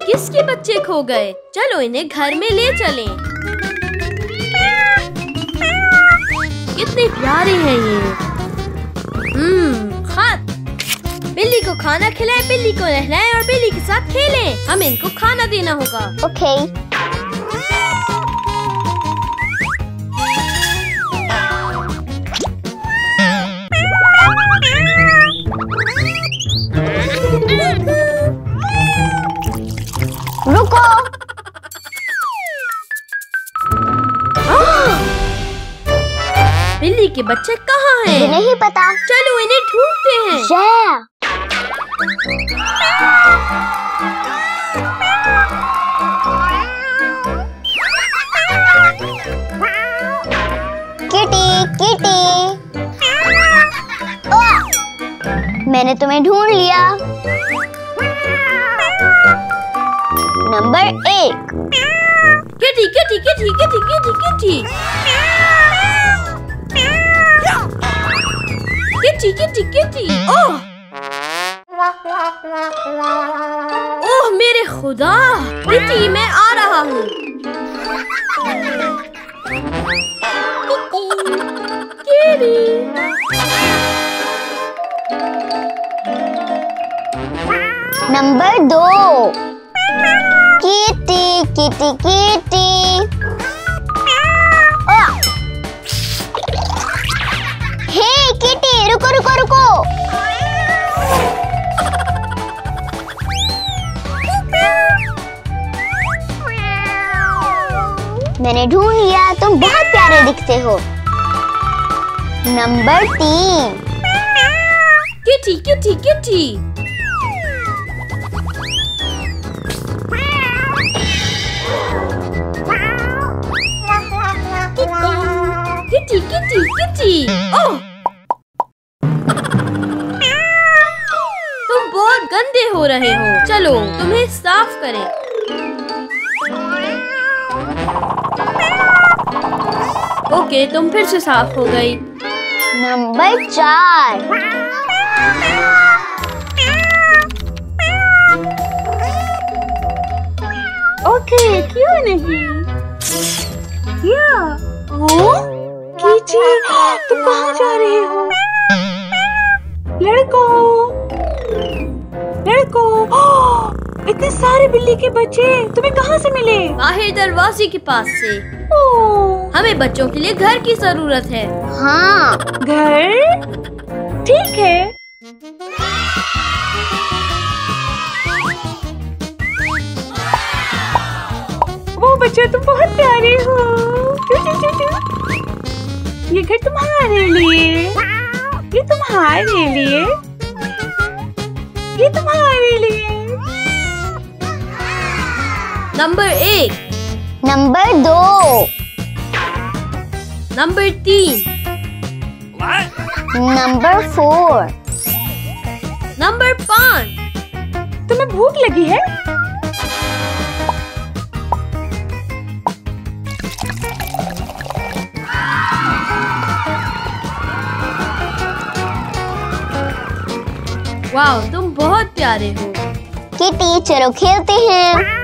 किसके बच्चे खो गए? चलो इन्हें घर में ले चलें। कितने प्यारे हैं ये। खत। बिल्ली को खाना खिलाएं, बिल्ली को नहलाएं और बिल्ली के साथ खेलें। हमें इनको खाना देना होगा। ओके। रुको। बिल्ली के बच्चे कहाँ हैं? नहीं पता। चलो इन्हें ढूंढते हैं। किटी किटी, मैंने तुम्हें ढूंढ लिया। Number 1। Kitty kitty kitty kitty kitty kitty kitty kitty kitty. Oh मेरे खुदा। किटी मैं आ रहा हूँ। Number 2। Kitty kitty kitty. Hey kitty, रुको रुको रुको। मैंने ढूंढ लिया, तुम बहुत प्यारे दिखते हो। Number 3। Kitty kitty kitty. Kitty kitty kitty. Oh तुम बहुत गंदे हो रहे हो। चलो तुम्हें साफ करें। ओके तुम फिर से साफ हो गई। नंबर 4। ओके क्यों नहीं? कीची, तुम कहाँ जा रहे हो? लड़कों, इतने सारे बिल्ली के बच्चे तुम्हें कहाँ से मिले? बाहर दरवाजे के पास से। हमें बच्चों के लिए घर की जरूरत है। हाँ। घर? ठीक है। वो बच्चे तुम बहुत प्यारे हो। ये घर तुम्हारे लिए, ये तुम्हारे लिए, ये तुम्हारे लिए। Number 1। Number 2। Number 3। Number 4। Number 5। तुम्हें भूख लगी है? वाह तुम बहुत प्यारे हो। किटी चलो खेलते हैं।